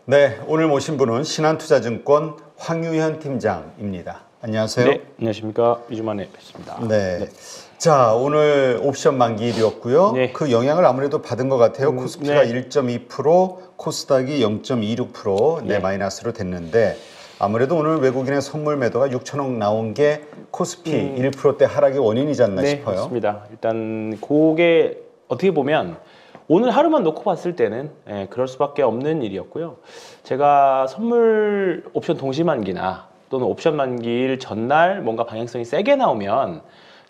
네, 오늘 모신 분은 신한투자증권 황유현 팀장입니다. 안녕하세요. 네, 안녕하십니까. 2주 만에 뵙습니다. 네. 자, 오늘 옵션 만기일이었고요. 네. 그 영향을 아무래도 받은 것 같아요. 코스피가 네. 1.2%, 코스닥이 0.26% 네. 마이너스로 됐는데 아무래도 오늘 외국인의 선물 매도가 6천억 나온 게 코스피 1%대 하락의 원인이지 않나 네, 싶어요. 맞습니다. 일단 그게 어떻게 보면 오늘 하루만 놓고 봤을 때는 그럴 수밖에 없는 일이었고요. 제가 선물 옵션 동시만기나 또는 옵션 만기일 전날 뭔가 방향성이 세게 나오면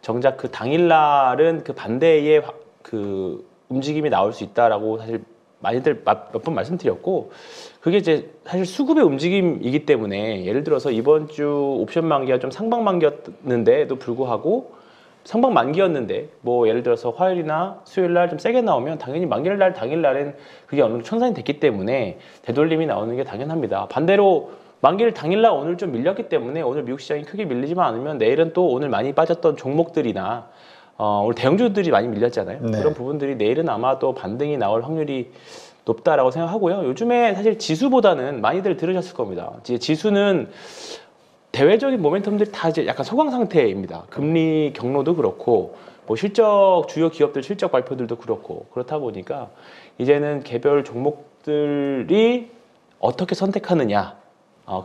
정작 그 당일날은 그 반대의 그 움직임이 나올 수 있다라고 사실 많이들 몇 번 말씀드렸고, 그게 이제 사실 수급의 움직임이기 때문에 예를 들어서 이번 주 옵션 만기가 좀 상방 만기였는데도 불구하고 상방 만기였는데 뭐 예를 들어서 화요일이나 수요일날 좀 세게 나오면 당연히 만기날 당일날엔 그게 어느 정도 청산이 됐기 때문에 되돌림이 나오는 게 당연합니다. 반대로 만기일 당일날 오늘 좀 밀렸기 때문에 오늘 미국 시장이 크게 밀리지만 않으면 내일은 또 오늘 많이 빠졌던 종목들이나 오늘 대형주들이 많이 밀렸잖아요. 네. 그런 부분들이 내일은 아마 또 반등이 나올 확률이 높다라고 생각하고요. 요즘에 사실 지수보다는 많이들 들으셨을 겁니다. 이제 지수는 대외적인 모멘텀들이 다 이제 약간 소강 상태입니다. 금리 경로도 그렇고 뭐 실적 주요 기업들 실적 발표들도 그렇고 그렇다 보니까 이제는 개별 종목들이 어떻게 선택하느냐,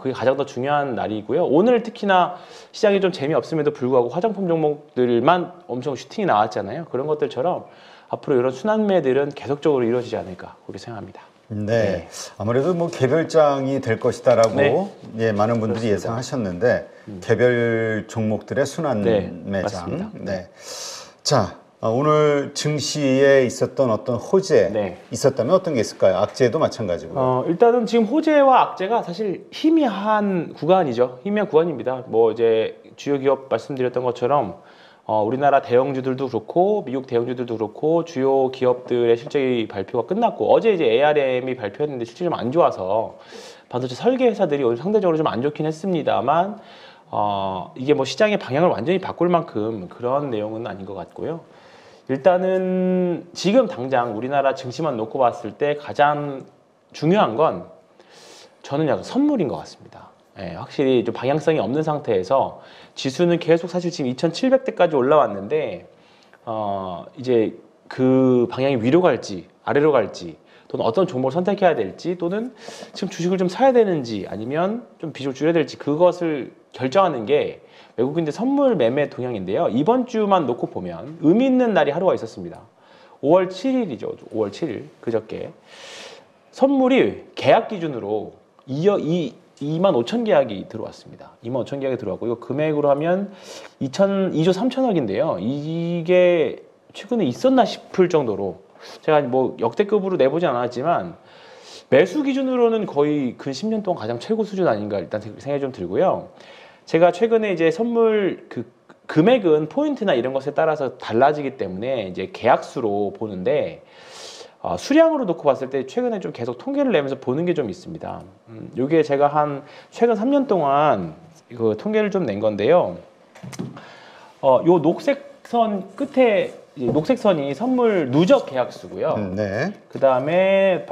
그게 가장 더 중요한 날이고요. 오늘 특히나 시장이 좀 재미없음에도 불구하고 화장품 종목들만 엄청 슈팅이 나왔잖아요. 그런 것들처럼 앞으로 이런 순환매들은 계속적으로 이루어지지 않을까 그렇게 생각합니다. 네. 아무래도 뭐 개별장이 될 것이다라고 네. 예, 많은 분들이 그렇습니다. 예상하셨는데 개별 종목들의 순환 네, 매장. 맞습니다. 네. 자, 오늘 증시에 있었던 어떤 호재 네. 있었다면 어떤 게 있을까요? 악재도 마찬가지고요. 일단은 지금 호재와 악재가 사실 희미한 구간이죠. 희미한 구간입니다. 뭐 이제 주요 기업 말씀드렸던 것처럼 우리나라 대형주들도 그렇고 미국 대형주들도 그렇고 주요 기업들의 실적이 발표가 끝났고 어제 이제 ARM이 발표했는데 실적이 좀 안 좋아서 반도체 설계 회사들이 오늘 상대적으로 좀 안 좋긴 했습니다만 이게 뭐 시장의 방향을 완전히 바꿀 만큼 그런 내용은 아닌 것 같고요. 일단은 지금 당장 우리나라 증시만 놓고 봤을 때 가장 중요한 건 저는 약간 선물인 것 같습니다. 예, 확실히 좀 방향성이 없는 상태에서 지수는 계속 사실 지금 2,700대까지 올라왔는데 이제 그 방향이 위로 갈지 아래로 갈지 또는 어떤 종목을 선택해야 될지 또는 지금 주식을 좀 사야 되는지 아니면 좀 비중을 줄여야 될지 그것을 결정하는 게 외국인들 선물 매매 동향인데요. 이번 주만 놓고 보면 의미 있는 날이 하루가 있었습니다. 5월 7일이죠. 5월 7일 그저께 선물이 계약 기준으로 2만 5천 계약이 들어왔습니다. 2만 5천 계약이 들어왔고 이거 금액으로 하면 2조 3천억인데요. 이게 최근에 있었나 싶을 정도로 제가 뭐 역대급으로 내보진 않았지만 매수 기준으로는 거의 근 10년 동안 가장 최고 수준 아닌가 일단 생각이 좀 들고요. 제가 최근에 이제 선물 그 금액은 포인트나 이런 것에 따라서 달라지기 때문에 이제 계약수로 보는데 수량으로 놓고 봤을 때 최근에 좀 계속 통계를 내면서 보는 게 좀 있습니다. 요게 제가 한 최근 3년 동안 그 통계를 좀 낸 건데요. 요 녹색 선 끝에 녹색 선이 선물 누적 계약수고요. 네. 그 다음에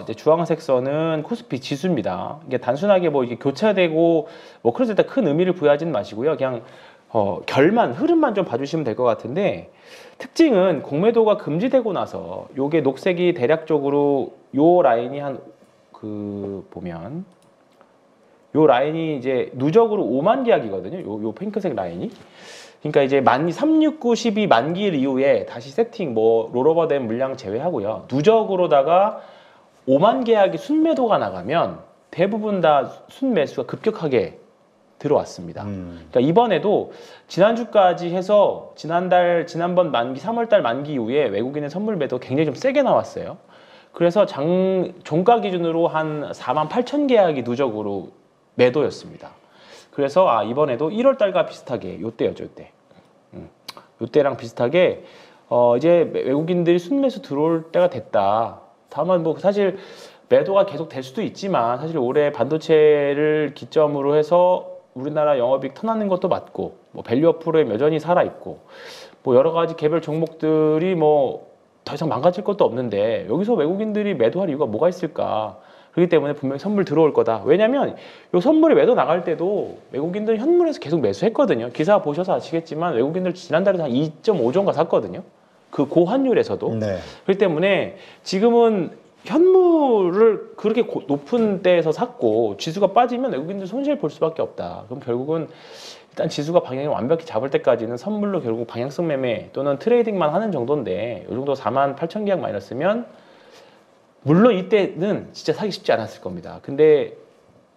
이제 주황색 선은 코스피 지수입니다. 이게 단순하게 뭐 이게 교차되고 뭐 그래서 일단 큰 의미를 부여하지는 마시고요. 그냥 결만 흐름만 좀 봐주시면 될 것 같은데 특징은 공매도가 금지되고 나서 요게 녹색이 대략적으로 요 라인이 한 그 보면 요 라인이 이제 누적으로 5만 계약이거든요. 요 핑크색 라인이. 그러니까 이제 369, 12 만기일 이후에 다시 세팅 뭐 롤오버된 물량 제외하고요. 누적으로다가 5만 계약이 순매도가 나가면 대부분 다 순매수가 급격하게 들어왔습니다. 그러니까 이번에도 지난주까지 해서 지난번 만기 3월달 만기 이후에 외국인의 선물 매도 굉장히 좀 세게 나왔어요. 그래서 종가 기준으로 한 4만 8천 계약이 누적으로 매도였습니다. 그래서 이번에도 1월달과 비슷하게 요때였죠, 요때. 요때랑 비슷하게 이제 외국인들이 순매수 들어올 때가 됐다. 다만 뭐 사실 매도가 계속 될 수도 있지만 사실 올해 반도체를 기점으로 해서 우리나라 영업이익 턴하는 것도 맞고 뭐 밸류업 프로에 여전히 살아 있고 뭐 여러 가지 개별 종목들이 뭐 더 이상 망가질 것도 없는데 여기서 외국인들이 매도할 이유가 뭐가 있을까? 그렇기 때문에 분명히 선물 들어올 거다. 왜냐면 요 선물이 매도 나갈 때도 외국인들 현물에서 계속 매수했거든요. 기사 보셔서 아시겠지만 외국인들 지난달에 한 2.5조인가 샀거든요. 그 고환율에서도. 네. 그렇기 때문에 지금은 현물을 그렇게 높은 때에서 샀고 지수가 빠지면 외국인들 손실 볼 수밖에 없다. 그럼 결국은 일단 지수가 방향을 완벽히 잡을 때까지는 선물로 결국 방향성 매매 또는 트레이딩만 하는 정도인데 이 정도 48,000계약 마이너스면 물론 이때는 진짜 사기 쉽지 않았을 겁니다. 근데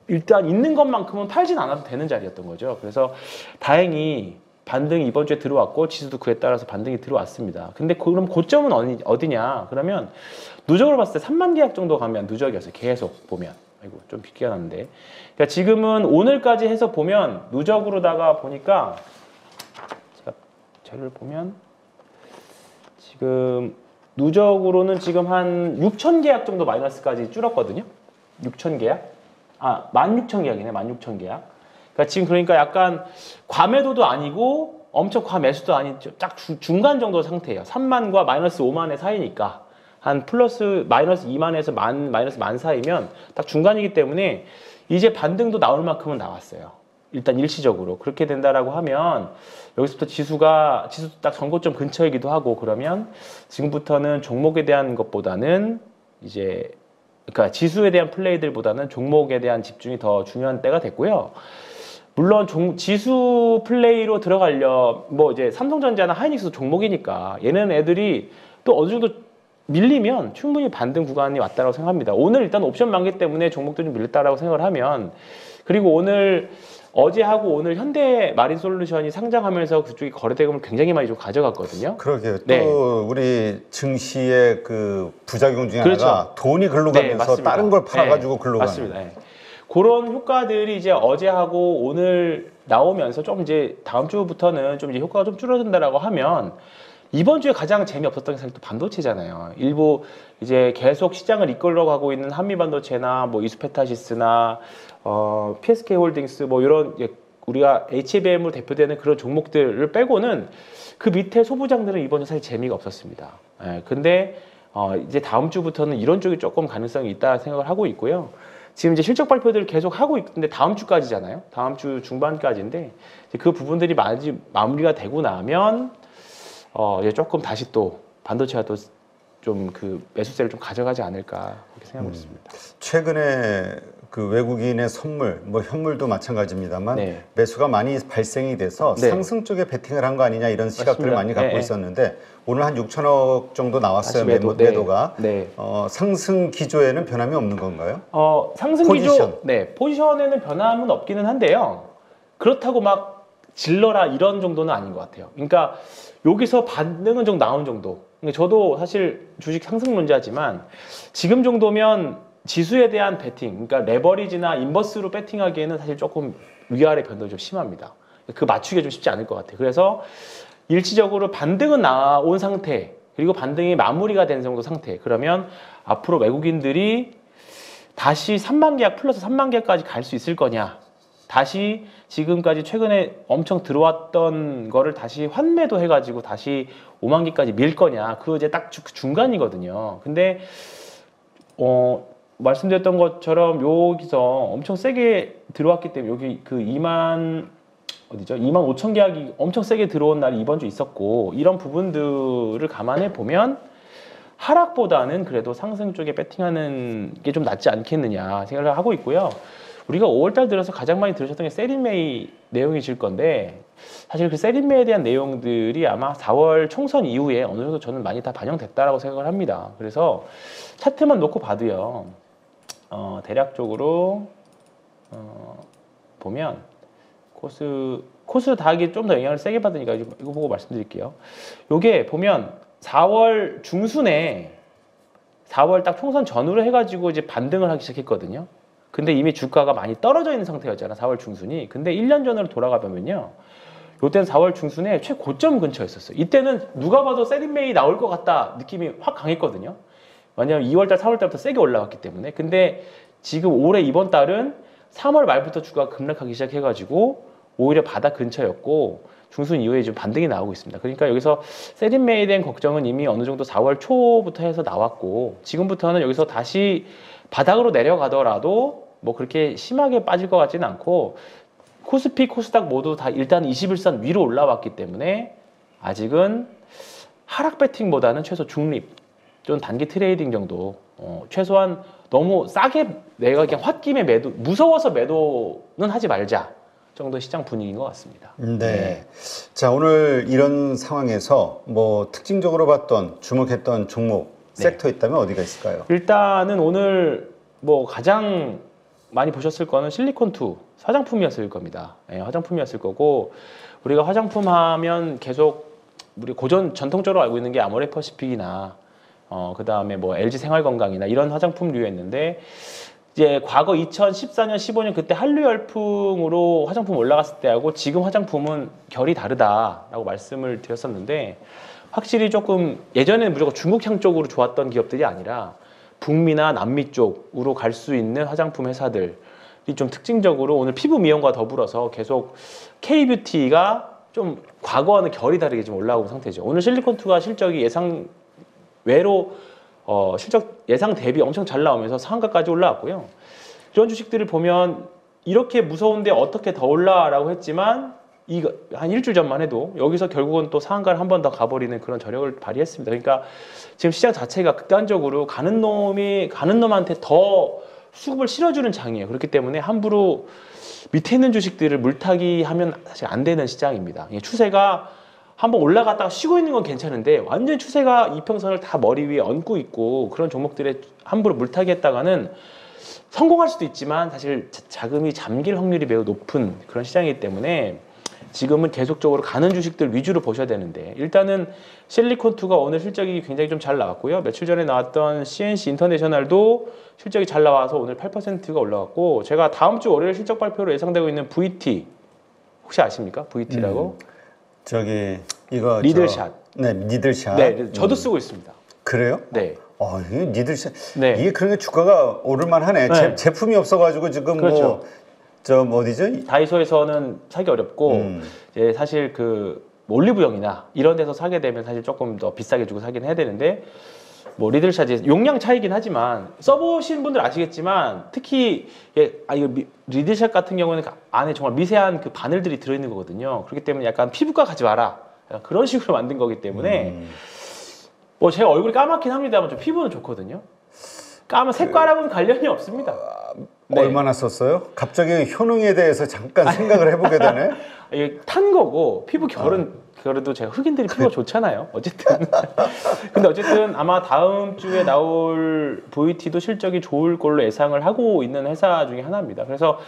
일단 있는 것만큼은 팔진 않아도 되는 자리였던 거죠. 그래서 다행히 반등이 이번 주에 들어왔고 지수도 그에 따라서 반등이 들어왔습니다. 근데 그럼 고점은 어디냐? 그러면 누적으로 봤을 때 3만 계약 정도 가면 누적이었어요. 계속 보면. 아이고 좀 빗기가 났는데. 그러니까 지금은 오늘까지 해서 보면 누적으로다가 보니까 제가 자료를 보면 지금 누적으로는 지금 한 6천 계약 정도 마이너스까지 줄었거든요. 6천 계약? 16,000계약이네. 16,000계약. 그러니까 지금 그러니까 약간 과매도도 아니고 엄청 과매수도 아니죠. 딱 중간 정도 상태예요. 3만과 마이너스 5만의 사이니까 한 플러스 마이너스 2만에서 마이너스 만 사이면 딱 중간이기 때문에 이제 반등도 나올 만큼은 나왔어요. 일단 일시적으로 그렇게 된다라고 하면 여기서부터 지수도 딱 전고점 근처이기도 하고 그러면 지금부터는 종목에 대한 것보다는 이제 그러니까 지수에 대한 플레이들보다는 종목에 대한 집중이 더 중요한 때가 됐고요. 물론 지수 플레이로 들어가려 뭐 이제 삼성전자나 하이닉스도 종목이니까 얘는 애들이 또 어느 정도 밀리면 충분히 반등 구간이 왔다고 생각합니다. 오늘 일단 옵션 만기 때문에 종목들이 좀 밀렸다라고 생각을 하면 그리고 어제하고 오늘 현대 마린솔루션이 상장하면서 그쪽이 거래대금을 굉장히 많이 좀 가져갔거든요. 그러게요. 또 네. 우리 증시의 그 부작용 중에 그렇죠. 하나가 돈이 글로 가면서 맞습니다. 다른 걸 팔아가지고 네, 글로 맞습니다. 가는. 네. 그런 효과들이 이제 어제하고 오늘 나오면서 좀 이제 다음 주부터는 좀 이제 효과가 좀 줄어든다라고 하면 이번 주에 가장 재미없었던 게 사실 또 반도체잖아요. 일부 이제 계속 시장을 이끌어가고 있는 한미반도체나 뭐 이스페타시스나 PSK 홀딩스 뭐 이런 우리가 HBM으로 대표되는 그런 종목들을 빼고는 그 밑에 소부장들은 이번 주 사실 재미가 없었습니다. 예, 근데 이제 다음 주부터는 이런 쪽이 조금 가능성이 있다 생각을 하고 있고요. 지금 이제 실적 발표들을 계속 하고 있는데 다음 주까지잖아요. 다음 주 중반까지인데 이제 그 부분들이 마무리가 되고 나면 이제 조금 다시 또 반도체가 또 좀 그 매수세를 좀 가져가지 않을까 그렇게 생각하고 있습니다. 최근에 그 외국인의 선물, 뭐 현물도 마찬가지입니다만 네. 매수가 많이 발생이 돼서 네. 상승 쪽에 베팅을 한 거 아니냐 이런 시각들을 맞습니다. 많이 갖고 네, 있었는데 오늘 한 6천억 정도 나왔어요. 다시 매도가. 네. 상승 기조에는 변함이 없는 건가요? 상승 포지션. 기조, 네, 포지션에는 변함은 없기는 한데요. 그렇다고 막 질러라 이런 정도는 아닌 것 같아요. 그러니까 여기서 반등은 좀 나온 정도. 그러니까 저도 사실 주식 상승론자지만 지금 정도면 지수에 대한 베팅, 그러니까 레버리지나 인버스로 베팅하기에는 사실 조금 위아래 변동이 좀 심합니다. 그 맞추기가 좀 쉽지 않을 것 같아요. 그래서 일시적으로 반등은 나온 상태, 그리고 반등이 마무리가 된 정도 상태. 그러면 앞으로 외국인들이 다시 3만 계약 플러스 3만 계약까지 갈 수 있을 거냐? 다시 지금까지 최근에 엄청 들어왔던 거를 다시 환매도 해가지고 다시 5만 개까지 밀 거냐? 그 이제 딱 중간이거든요. 근데 말씀드렸던 것처럼 여기서 엄청 세게 들어왔기 때문에 여기 그 2만 5천 계약이 엄청 세게 들어온 날이 이번 주 있었고 이런 부분들을 감안해 보면 하락보다는 그래도 상승 쪽에 배팅하는 게 좀 낫지 않겠느냐 생각을 하고 있고요. 우리가 5월달 들어서 가장 많이 들으셨던 게 세린메이 내용이실 건데 사실 그 세린메이에 대한 내용들이 아마 4월 총선 이후에 어느 정도 저는 많이 다 반영됐다라고 생각을 합니다. 그래서 차트만 놓고 봐도요. 대략적으로 보면 코스 다하기 좀 더 영향을 세게 받으니까 이거 보고 말씀드릴게요. 요게 보면 4월 중순에 4월 딱 총선 전후로 해가지고 이제 반등을 하기 시작했거든요. 근데 이미 주가가 많이 떨어져 있는 상태였잖아, 4월 중순이. 근데 1년 전으로 돌아가 보면요. 요때는 4월 중순에 최고점 근처였었어요. 이때는 누가 봐도 세린메이 나올 것 같다 느낌이 확 강했거든요. 왜냐면 2월달, 3월달부터 세게 올라왔기 때문에. 근데 지금 올해 이번 달은 3월 말부터 주가가 급락하기 시작해가지고 오히려 바닥 근처였고 중순 이후에 좀 반등이 나오고 있습니다. 그러니까 여기서 세린메이에 대한 걱정은 이미 어느 정도 4월 초부터 해서 나왔고 지금부터는 여기서 다시 바닥으로 내려가더라도 뭐 그렇게 심하게 빠질 것 같지는 않고 코스피, 코스닥 모두 다 일단 21선 위로 올라왔기 때문에 아직은 하락 배팅보다는 최소 중립, 좀 단기 트레이딩 정도 최소한 너무 싸게 내가 그냥 홧김에 매도, 무서워서 매도는 하지 말자 정도 시장 분위기인 것 같습니다. 네. 자, 오늘 이런 상황에서 뭐 특징적으로 봤던 주목했던 종목, 섹터 있다면 어디가 있을까요? 일단은 오늘 뭐 가장 많이 보셨을 거는 실리콘2 화장품이었을 겁니다. 네, 화장품이었을 거고 우리가 화장품 하면 계속 우리 고전 전통적으로 알고 있는 게 아모레퍼시픽이나 그 다음에 뭐 LG 생활건강이나 이런 화장품류였는데 이제 과거 2014년, 15년 그때 한류 열풍으로 화장품 올라갔을 때하고 지금 화장품은 결이 다르다라고 말씀을 드렸었는데 확실히 조금 예전에는 무조건 중국향 쪽으로 좋았던 기업들이 아니라 북미나 남미 쪽으로 갈 수 있는 화장품 회사들이 좀 특징적으로 오늘 피부 미용과 더불어서 계속 K뷰티가 좀 과거와는 결이 다르게 좀 올라오고 상태죠. 오늘 실리콘2가 실적이 예상 외로 실적 예상 대비 엄청 잘 나오면서 상한가까지 올라왔고요. 이런 주식들을 보면 이렇게 무서운데 어떻게 더 올라라고 했지만 이거 한 일주일 전만 해도 여기서 결국은 또 상한가를 한 번 더 가버리는 그런 저력을 발휘했습니다. 그러니까 지금 시장 자체가 극단적으로 가는 놈한테 더 수급을 실어주는 장이에요. 그렇기 때문에 함부로 밑에 있는 주식들을 물타기 하면 사실 안 되는 시장입니다. 추세가 한번 올라갔다가 쉬고 있는 건 괜찮은데 완전 추세가 이평선을 다 머리 위에 얹고 있고 그런 종목들에 함부로 물타기 했다가는 성공할 수도 있지만 사실 자금이 잠길 확률이 매우 높은 그런 시장이기 때문에 지금은 계속적으로 가는 주식들 위주로 보셔야 되는데 일단은 실리콘2가 오늘 실적이 굉장히 좀 잘 나왔고요. 며칠 전에 나왔던 CNC 인터내셔널도 실적이 잘 나와서 오늘 8%가 올라갔고 제가 다음 주 월요일 실적 발표로 예상되고 있는 VT 혹시 아십니까? VT라고? 저기 이거 리들샷. 네, 니들샷. 네, 저도 쓰고 있습니다. 그래요? 네. 이게 니들샷. 네. 이게 그러니까 주가가 오를만하네. 네. 제품이 없어가지고 지금 그렇죠. 뭐 어디죠? 다이소에서는 사기 어렵고 이제 사실 그 올리브영이나 이런 데서 사게 되면 사실 조금 더 비싸게 주고 사긴 해야 되는데 뭐 리들샷이 용량 차이긴 하지만 써보신 분들 아시겠지만 특히 이거 리들샷 같은 경우는 안에 정말 미세한 그 바늘들이 들어있는 거거든요. 그렇기 때문에 약간 피부과 가지 마라 약간 그런 식으로 만든 거기 때문에 뭐 제 얼굴이 까맣긴 합니다만 좀 피부는 좋거든요. 까만 색깔하고는 관련이 없습니다. 네. 얼마나 썼어요? 갑자기 효능에 대해서 잠깐 생각을 해보게 되네. 이게 탄 거고 피부 결은 그래도 제가 흑인들이 피부가 좋잖아요. 어쨌든 근데 어쨌든 아마 다음 주에 나올 VT도 실적이 좋을 걸로 예상을 하고 있는 회사 중에 하나입니다. 그래서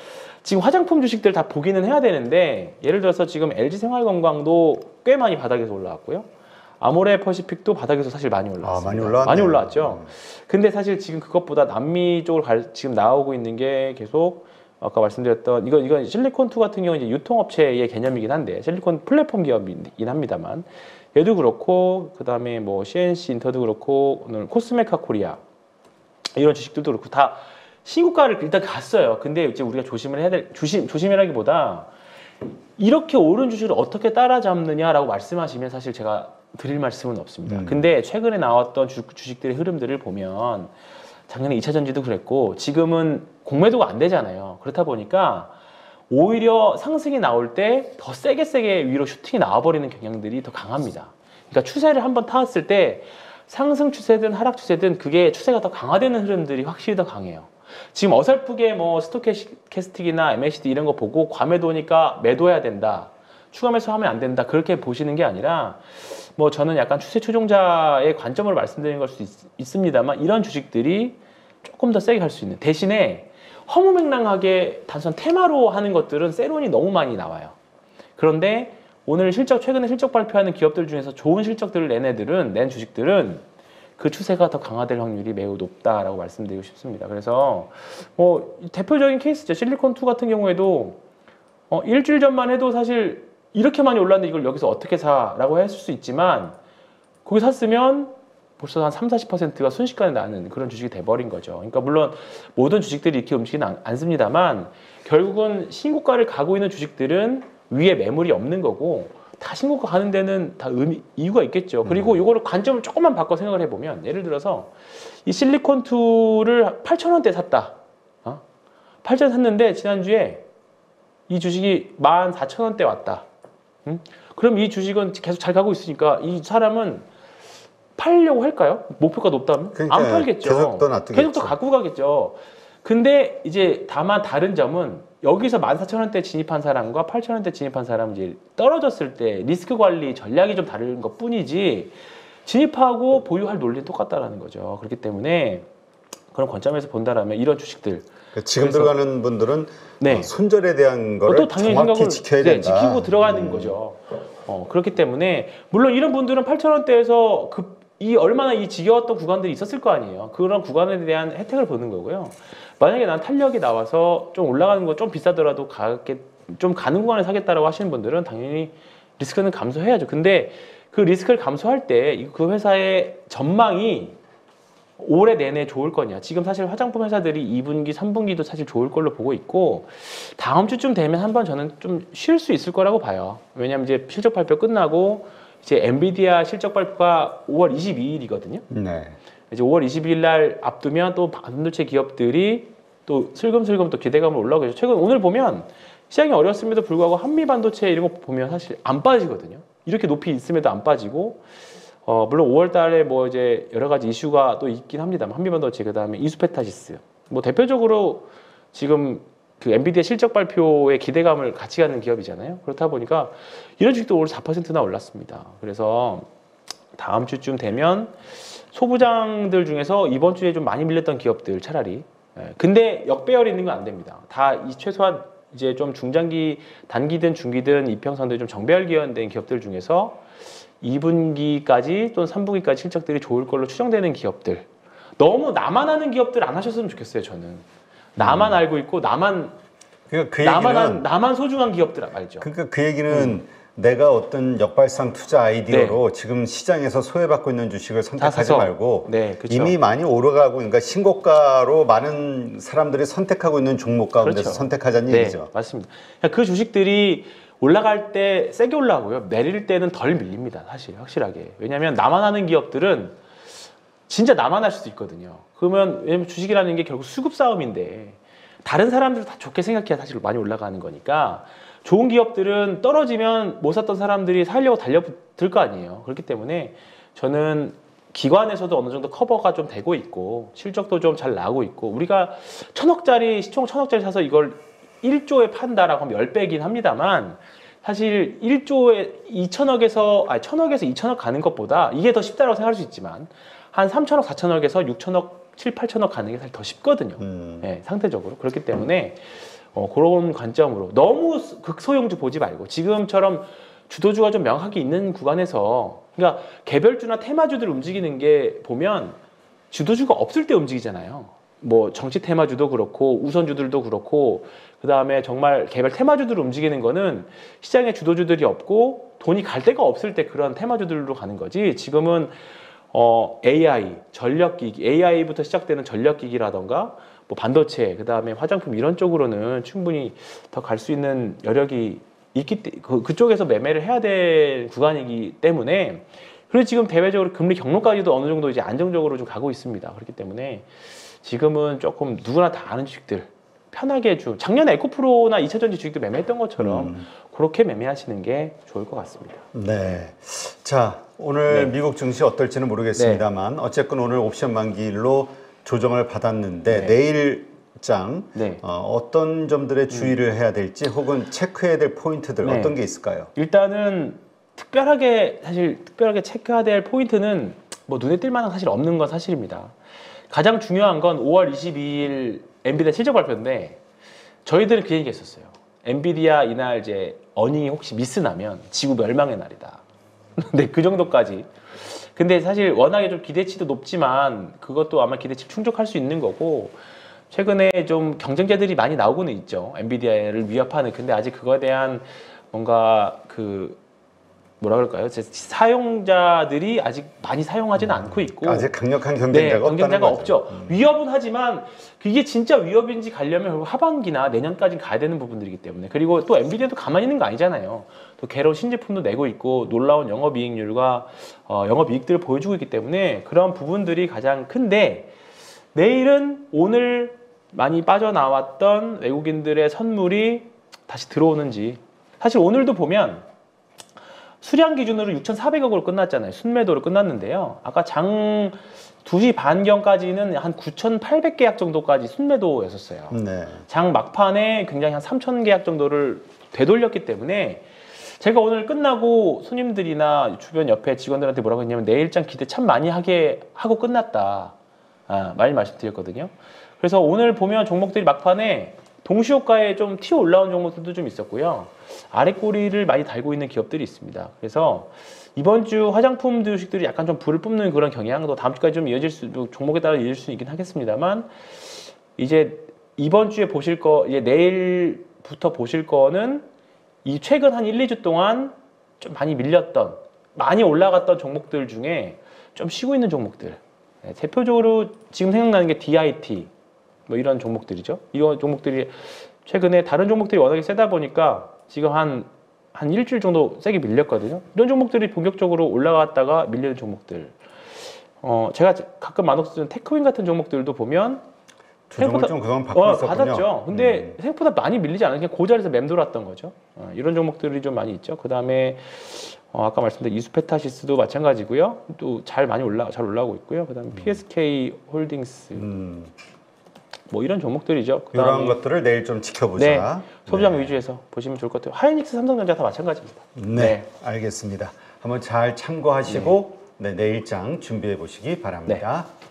지금 화장품 주식들 다 보기는 해야 되는데 예를 들어서 지금 LG 생활건강도 꽤 많이 바닥에서 올라왔고요. 아모레퍼시픽도 바닥에서 사실 많이 올라왔습니다. 많이 올라왔네요. 많이 올라왔죠. 근데 사실 지금 그것보다 남미 쪽으로 지금 나오고 있는 게 계속 아까 말씀드렸던 이건 실리콘2 같은 경우는 이제 유통업체의 개념이긴 한데 실리콘 플랫폼 기업이긴 합니다만 얘도 그렇고 그 다음에 뭐 CNC 인터도 그렇고 오늘 코스메카 코리아 이런 주식들도 그렇고 다 신고가를 일단 갔어요. 근데 이제 우리가 조심을 해야 될 조심이라기보다 이렇게 오른 주식을 어떻게 따라잡느냐라고 말씀하시면 사실 제가 드릴 말씀은 없습니다. 근데 최근에 나왔던 주식들의 흐름들을 보면 작년에 2차전지도 그랬고 지금은 공매도가 안 되잖아요. 그렇다 보니까 오히려 상승이 나올 때 더 세게 위로 슈팅이 나와버리는 경향들이 더 강합니다. 그러니까 추세를 한번 타왔을 때 상승 추세든 하락 추세든 그게 추세가 더 강화되는 흐름들이 확실히 더 강해요. 지금 어설프게 뭐 스토캐스틱이나 MACD 이런 거 보고 과매도니까 매도해야 된다. 추가 매수하면 안 된다. 그렇게 보시는 게 아니라 뭐 저는 약간 추세 추종자의 관점으로 말씀드리는 걸 수도 있습니다만 이런 주식들이 조금 더 세게 갈 수 있는 대신에 허무맹랑하게 단순 테마로 하는 것들은 세론이 너무 많이 나와요. 그런데 오늘 최근에 실적 발표하는 기업들 중에서 좋은 실적들을 낸 주식들은 그 추세가 더 강화될 확률이 매우 높다라고 말씀드리고 싶습니다. 그래서 뭐 대표적인 케이스죠. 실리콘2 같은 경우에도 일주일 전만 해도 사실 이렇게 많이 올랐는데 이걸 여기서 어떻게 사라고 했을 수 있지만 거기 샀으면 벌써 한 30-40%가 순식간에 나는 그런 주식이 돼버린 거죠. 그러니까 물론 모든 주식들이 이렇게 움직이는 않습니다만 결국은 신고가를 가고 있는 주식들은 위에 매물이 없는 거고 다 신고가 가는 데는 다 이유가 있겠죠. 그리고 이거를 관점을 조금만 바꿔 생각을 해보면 예를 들어서 이 실리콘2를 8,000원대 샀다. 8,000원 샀는데 지난주에 이 주식이 14,000원대 왔다. 그럼 이 주식은 계속 잘 가고 있으니까 이 사람은 팔려고 할까요? 목표가 높다면? 그러니까 안 팔겠죠. 계속 더 놔두겠죠. 계속 더 갖고 가겠죠. 근데 이제 다만 다른 점은 여기서 14,000원대 진입한 사람과 8,000원대 진입한 사람은 이제 떨어졌을 때 리스크 관리 전략이 좀 다른 것 뿐이지 진입하고 보유할 논리는 똑같다라는 거죠. 그렇기 때문에 그런 관점에서 본다라면 이런 주식들 지금 그래서- 들어가는 분들은 네. 손절에 대한 거를 또 당연히 정확히 생각을 지켜야 된다. 지키고 들어가는 거죠. 그렇기 때문에 물론 이런 분들은 8,000원대에서 이 얼마나 이 지겨웠던 구간들이 있었을 거 아니에요. 그런 구간에 대한 혜택을 보는 거고요. 만약에 난 탄력이 나와서 좀 올라가는 거 좀 비싸더라도 좀 가는 구간에 사겠다라고 하시는 분들은 당연히 리스크는 감소해야죠. 근데 그 리스크를 감소할 때 그 회사의 전망이 올해 내내 좋을 거냐. 지금 사실 화장품 회사들이 2분기, 3분기도 사실 좋을 걸로 보고 있고 다음 주쯤 되면 한번 저는 좀 쉴 수 있을 거라고 봐요. 왜냐하면 이제 실적 발표 끝나고 이제 엔비디아 실적 발표가 5월 22일이거든요. 네. 이제 5월 22일 날 앞두면 또 반도체 기업들이 또 슬금슬금 또 기대감을 올라오고 있죠. 최근 오늘 보면 시장이 어려웠음에도 불구하고 한미 반도체 이런 거 보면 사실 안 빠지거든요. 이렇게 높이 있음에도 안 빠지고 물론 5월 달에 뭐 이제 여러 가지 이슈가 또 있긴 합니다만 한미 반도체 그다음에 이수페타시스 뭐 대표적으로 지금 그 엔비디아 실적 발표에 기대감을 같이 가는 기업이잖아요. 그렇다 보니까 이런 주식도 오늘 4%나 올랐습니다. 그래서 다음 주쯤 되면 소부장들 중에서 이번 주에 좀 많이 밀렸던 기업들 차라리 근데 역배열이 있는 건 안 됩니다. 다 최소한 이제 좀 중장기 단기든 중기든 이평선들 좀 정배열 기여된 기업들 중에서 2분기까지 또는 3분기까지 실적들이 좋을 걸로 추정되는 기업들 너무 나만 아는 기업들 안 하셨으면 좋겠어요. 저는 나만 알고 있고 나만 소중한 기업들 알죠. 그러니까 그 얘기는 내가 어떤 역발상 투자 아이디어로 지금 시장에서 소외받고 있는 주식을 선택하지 말고 이미 많이 오르가고 그러니까 신고가로 많은 사람들이 선택하고 있는 종목 가운데서 선택하자는 얘기죠. 맞습니다. 그 주식들이 올라갈 때 세게 올라가고요. 내릴 때는 덜 밀립니다. 사실 확실하게. 왜냐하면 나만 하는 기업들은 진짜 나만 할 수도 있거든요. 그러면 왜냐면 주식이라는 게 결국 수급 싸움인데 다른 사람들 다 좋게 생각해야 사실 많이 올라가는 거니까 좋은 기업들은 떨어지면 못 샀던 사람들이 사려고 달려들 거 아니에요. 그렇기 때문에 저는 기관에서도 어느 정도 커버가 좀 되고 있고 실적도 좀 잘 나오고 있고 우리가 시총 1,000억짜리 사서 이걸 1조에 판다라고 하면 10배긴 합니다만 사실 1조에 1,000억에서 2,000억 가는 것보다 이게 더 쉽다고 생각할 수 있지만 한 3,000억, 4,000억에서 6,000억, 7, 8,000억 가는 게 사실 더 쉽거든요. 상대적으로. 그렇기 때문에 그런 관점으로 너무 극소형주 보지 말고 지금처럼 주도주가 좀 명확하게 있는 구간에서 그러니까 개별주나 테마주들 움직이는 게 보면 주도주가 없을 때 움직이잖아요. 뭐 정치 테마주도 그렇고 우선주들도 그렇고 그 다음에 정말 개별 테마주들 움직이는 거는 시장에 주도주들이 없고 돈이 갈 데가 없을 때 그런 테마주들로 가는 거지 지금은 AI, 전력기기, AI부터 시작되는 전력기기라던가 뭐 반도체, 그 다음에 화장품 이런 쪽으로는 충분히 더 갈 수 있는 여력이 있기 때문에 그쪽에서 매매를 해야 될 구간이기 때문에 그리고 지금 대외적으로 금리 경로까지도 어느 정도 이제 안정적으로 좀 가고 있습니다. 그렇기 때문에 지금은 조금 누구나 다 아는 주식들 편하게 작년에 에코프로나 2차전지 주식도 매매했던 것처럼 그렇게 매매하시는 게 좋을 것 같습니다. 네. 자, 오늘 미국 증시 어떨지는 모르겠습니다만 어쨌건 오늘 옵션 만기일로 조정을 받았는데 내일장 어떤 점들에 주의를 해야 될지 혹은 체크해야 될 포인트들 어떤 게 있을까요? 일단은 특별하게 체크해야 될 포인트는 뭐 눈에 띌 만한 사실 없는 건 사실입니다. 가장 중요한 건 5월 22일 엔비디아 실적 발표인데 저희들은 그 얘기가 있었어요. 엔비디아 이날 이제 어닝이 혹시 미스 나면 지구 멸망의 날이다. 근데 그 정도까지. 근데 사실 워낙에 좀 기대치도 높지만 그것도 아마 기대치 충족할 수 있는 거고 최근에 좀 경쟁자들이 많이 나오고는 있죠. 엔비디아를 위협하는. 근데 아직 그거에 대한 뭔가 그 뭐라 그럴까요? 사용자들이 아직 많이 사용하지는 않고 있고 아직 강력한 경쟁자가 없다는 거죠. 없죠. 위협은 하지만 그게 진짜 위협인지 가려면 결국 하반기나 내년까지 가야 되는 부분들이기 때문에 그리고 또 엔비디아도 가만히 있는 거 아니잖아요. 또 개론 신제품도 내고 있고 놀라운 영업이익률과 영업이익들을 보여주고 있기 때문에 그런 부분들이 가장 큰데 내일은 오늘 많이 빠져나왔던 외국인들의 선물이 다시 들어오는지 사실 오늘도 보면 수량 기준으로 6,400억으로 끝났잖아요. 순매도로 끝났는데요. 아까 장 2시 반경까지는 한 9,800계약 정도까지 순매도였었어요. 네. 장 막판에 굉장히 한 3,000계약 정도를 되돌렸기 때문에 제가 오늘 끝나고 손님들이나 주변 옆에 직원들한테 뭐라고 했냐면 내일장 기대 참 많이 하고 끝났다. 많이 말씀드렸거든요. 그래서 오늘 보면 종목들이 막판에 동시호가에 좀 튀어 올라온 종목들도 좀 있었고요. 아래 꼬리를 많이 달고 있는 기업들이 있습니다. 그래서 이번 주 화장품 주식들이 약간 좀 불을 뿜는 그런 경향도 다음 주까지 좀 이어질 종목에 따라 이어질 수 있긴 하겠습니다만 이제 이번 주에 보실 거, 이제 내일부터 보실 거는 이 최근 한 1, 2주 동안 좀 많이 밀렸던, 많이 올라갔던 종목들 중에 좀 쉬고 있는 종목들. 대표적으로 지금 생각나는 게 DIT. 뭐 이런 종목들이죠. 이런 종목들이 최근에 다른 종목들이 워낙에 세다 보니까 지금 한 일주일 정도 세게 밀렸거든요. 이런 종목들이 본격적으로 올라갔다가 밀리는 종목들. 제가 가끔 만혹 쓰는 테크윈 같은 종목들도 보면 조정을 좀 그동안 받고 있었군요. 받았죠. 근데 생각보다 많이 밀리지 않아요. 그냥 그 자리에서 맴돌았던 거죠. 이런 종목들이 좀 많이 있죠. 그 다음에 아까 말씀드린 이수페타시스도 마찬가지고요. 또 잘 올라오고 있고요. 그 다음에 PSK 홀딩스. 뭐 이런 종목들이죠. 이런 것들을 내일 좀 지켜보자. 네, 소비장 위주에서 보시면 좋을 것 같아요. 하이닉스, 삼성전자 다 마찬가지입니다. 네, 알겠습니다. 한번 잘 참고하시고 내일장 준비해 보시기 바랍니다. 네.